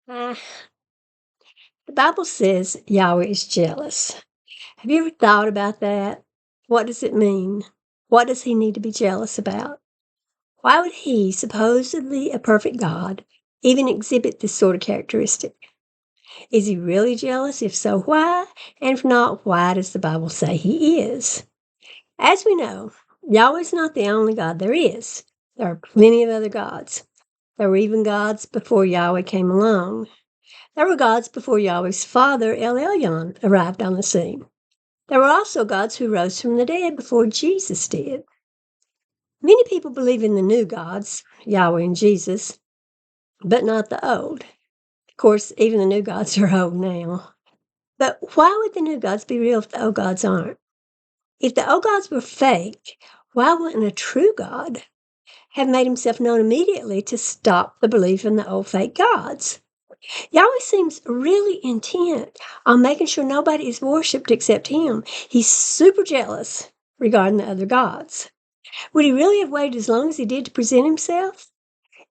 Uh, the Bible says Yahweh is jealous. Have you ever thought about that? What does it mean? What does he need to be jealous about? Why would he, supposedly a perfect God, even exhibit this sort of characteristic? Is he really jealous? If so, why? And if not, why does the Bible say he is? As we know, Yahweh is not the only God there is. There are plenty of other gods. There were even gods before Yahweh came along. There were gods before Yahweh's father, El Elyon, arrived on the scene. There were also gods who rose from the dead before Jesus did. Many people believe in the new gods, Yahweh and Jesus, but not the old. Of course, even the new gods are old now. But why would the new gods be real if the old gods aren't? If the old gods were fake, why wouldn't a true God have made himself known immediately to stop the belief in the old fake gods? Yahweh seems really intent on making sure nobody is worshipped except him. He's super jealous regarding the other gods. Would he really have waited as long as he did to present himself?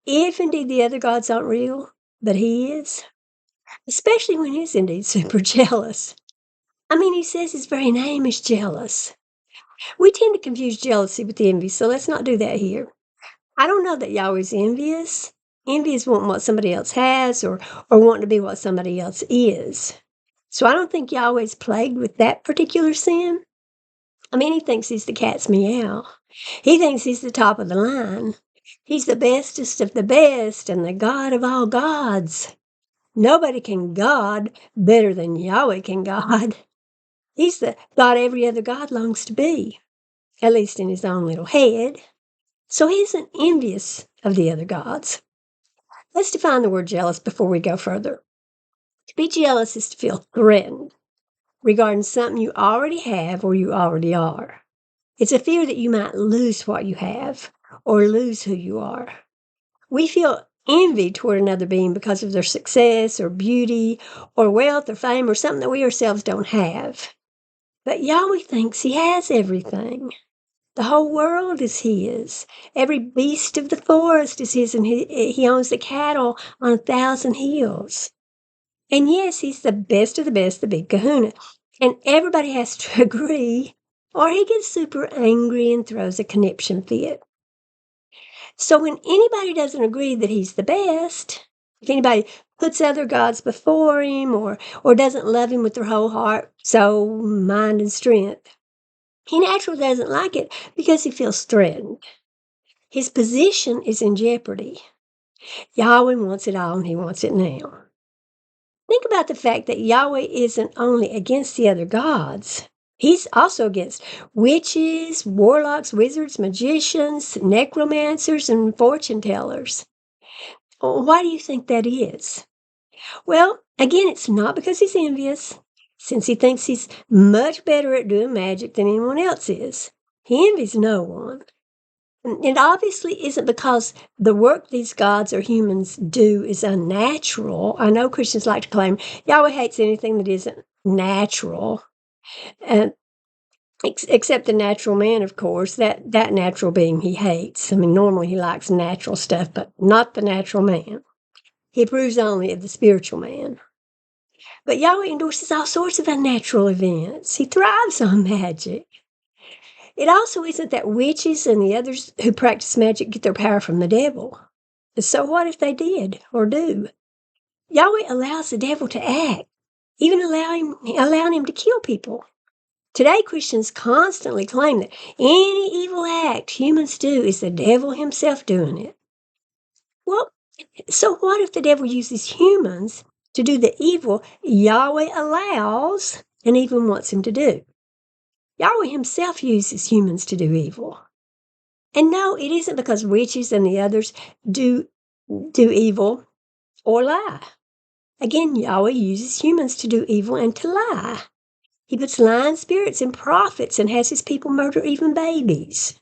If indeed the other gods aren't real, but he is? Especially when he's indeed super jealous. I mean, he says his very name is jealous. We tend to confuse jealousy with envy, so let's not do that here. I don't know that Yahweh's envious. Envy is wanting what somebody else has or wanting to be what somebody else is. So I don't think Yahweh's plagued with that particular sin. I mean, he thinks he's the cat's meow. He thinks he's the top of the line. He's the bestest of the best and the God of all gods. Nobody can God better than Yahweh can God. He's the God every other God longs to be, at least in his own little head. So he isn't envious of the other gods. Let's define the word jealous before we go further. To be jealous is to feel threatened regarding something you already have or you already are. It's a fear that you might lose what you have or lose who you are. We feel envy toward another being because of their success or beauty or wealth or fame or something that we ourselves don't have. But Yahweh thinks he has everything. The whole world is his. Every beast of the forest is his, and he owns the cattle on 1,000 hills. And yes, he's the best of the best, the big kahuna. And everybody has to agree, or he gets super angry and throws a conniption fit. So when anybody doesn't agree that he's the best, if anybody puts other gods before him or doesn't love him with their whole heart, soul, mind, and strength, he naturally doesn't like it because he feels threatened. His position is in jeopardy. Yahweh wants it all, and he wants it now. Think about the fact that Yahweh isn't only against the other gods. He's also against witches, warlocks, wizards, magicians, necromancers, and fortune tellers. Why do you think that is? Well, again, it's not because he's envious, since he thinks he's much better at doing magic than anyone else is. He envies no one. It obviously isn't because the work these gods or humans do is unnatural. I know Christians like to claim Yahweh hates anything that isn't natural, and except the natural man, of course. That natural being he hates. I mean, normally he likes natural stuff, but not the natural man. He approves only of the spiritual man. But Yahweh endorses all sorts of unnatural events. He thrives on magic. It also isn't that witches and the others who practice magic get their power from the devil. So what if they did or do? Yahweh allows the devil to act, even allowing him to kill people. Today, Christians constantly claim that any evil act humans do is the devil himself doing it. Well, so what if the devil uses humans to do the evil Yahweh allows and even wants him to do? Yahweh himself uses humans to do evil. And no, it isn't because witches and the others do evil or lie. Again, Yahweh uses humans to do evil and to lie. He puts lying spirits in prophets and has his people murder even babies.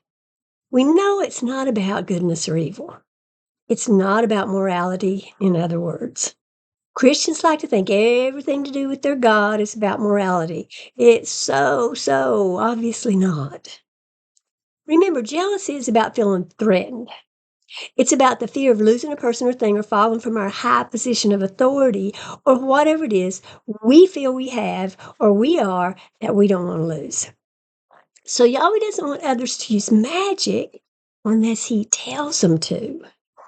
We know it's not about goodness or evil. It's not about morality, in other words. Christians like to think everything to do with their God is about morality. It's so obviously not. Remember, jealousy is about feeling threatened. It's about the fear of losing a person or thing or falling from our high position of authority or whatever it is we feel we have or we are that we don't want to lose. So Yahweh doesn't want others to use magic unless he tells them to,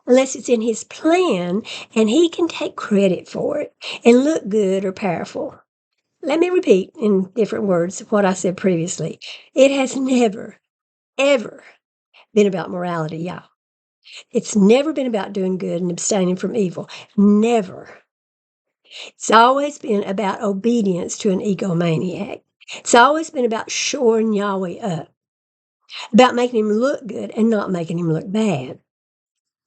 unless it's in his plan and he can take credit for it and look good or powerful. Let me repeat in different words what I said previously. It has never, ever been about morality, y'all. It's never been about doing good and abstaining from evil. Never. It's always been about obedience to an egomaniac. It's always been about shoring Yahweh up, about making him look good and not making him look bad.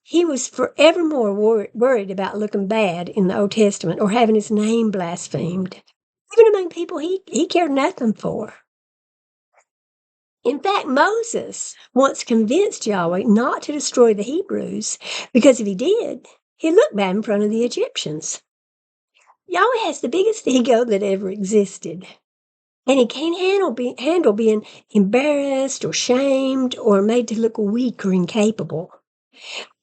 He was forevermore worried about looking bad in the Old Testament or having his name blasphemed, even among people he cared nothing for. In fact, Moses once convinced Yahweh not to destroy the Hebrews because if he did, he'd look bad in front of the Egyptians. Yahweh has the biggest ego that ever existed, and he can't handle being embarrassed or shamed or made to look weak or incapable.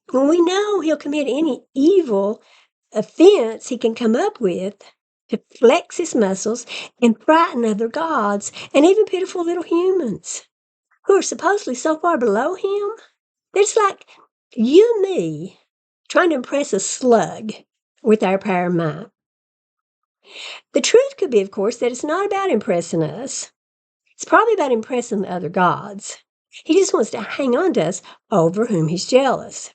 When we know he'll commit any evil offense he can come up with to flex his muscles and frighten other gods and even pitiful little humans who are supposedly so far below him. It's like you and me trying to impress a slug with our power and might. The truth could be, of course, that it's not about impressing us. It's probably about impressing the other gods. He just wants to hang on to us over whom he's jealous.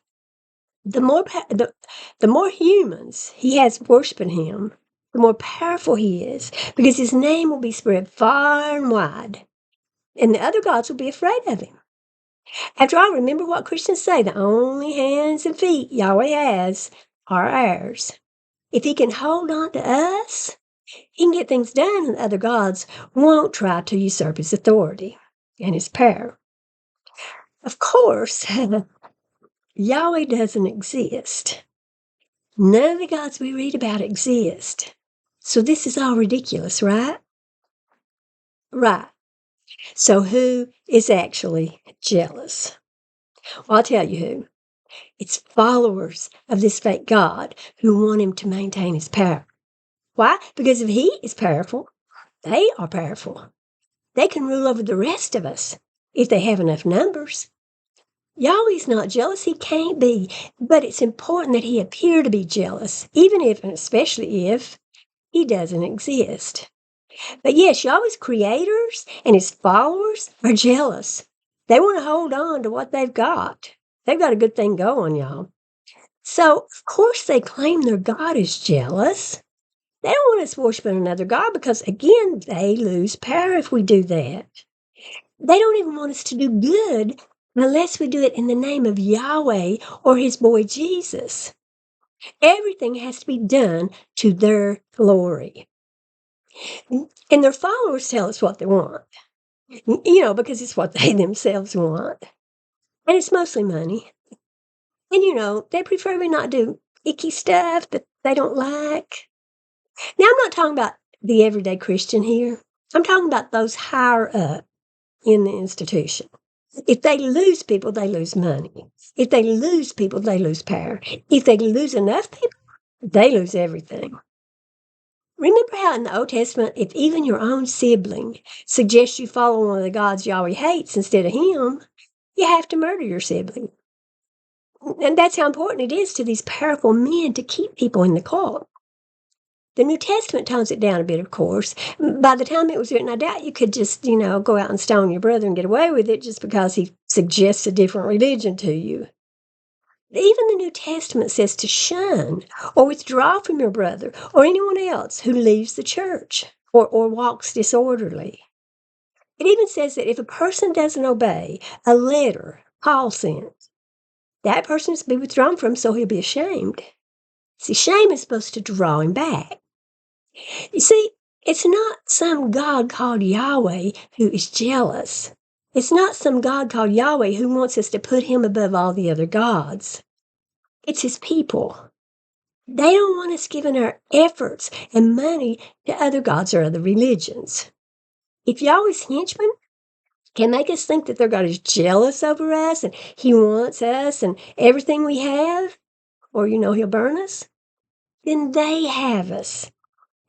The more humans he has worshiping him, the more powerful he is, because his name will be spread far and wide, and the other gods will be afraid of him. After all, remember what Christians say, the only hands and feet Yahweh has are ours. If he can hold on to us, he can get things done, and the other gods won't try to usurp his authority and his power. Of course, Yahweh doesn't exist. None of the gods we read about exist. So this is all ridiculous, right? Right. So who is actually jealous? Well, I'll tell you who. It's followers of this fake God who want him to maintain his power. Why? Because if he is powerful, they are powerful. They can rule over the rest of us if they have enough numbers. Yahweh's not jealous, he can't be, but it's important that he appear to be jealous, even if, and especially if, he doesn't exist. But yes, Yahweh's creators and his followers are jealous. They want to hold on to what they've got. They've got a good thing going, y'all. So, of course, they claim their God is jealous. They don't want us worshiping another God because, again, they lose power if we do that. They don't even want us to do good unless we do it in the name of Yahweh or his boy Jesus. Everything has to be done to their glory. And their followers tell us what they want, because it's what they themselves want. And it's mostly money. And, they prefer we not do icky stuff that they don't like. Now, I'm not talking about the everyday Christian here. I'm talking about those higher up in the institution. If they lose people, they lose money. If they lose people, they lose power. If they lose enough people, they lose everything. Remember how in the Old Testament, if even your own sibling suggests you follow one of the gods Yahweh hates instead of him, you have to murder your sibling. And that's how important it is to these powerful men to keep people in the cult. The New Testament tones it down a bit, of course. By the time it was written, I doubt you could just, go out and stone your brother and get away with it just because he suggests a different religion to you. Even the New Testament says to shun or withdraw from your brother or anyone else who leaves the church or walks disorderly. It even says that if a person doesn't obey a letter Paul sent, that person is to be withdrawn from so he'll be ashamed. See, shame is supposed to draw him back. You see, it's not some God called Yahweh who is jealous. It's not some God called Yahweh who wants us to put him above all the other gods. It's his people. They don't want us giving our efforts and money to other gods or other religions. If Yahweh's henchmen can make us think that their God is jealous over us and he wants us and everything we have, or, he'll burn us, then they have us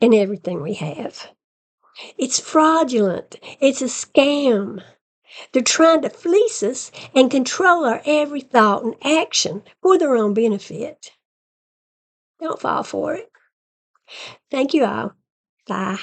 and everything we have. It's fraudulent. It's a scam. They're trying to fleece us and control our every thought and action for their own benefit. Don't fall for it. Thank you all. Bye.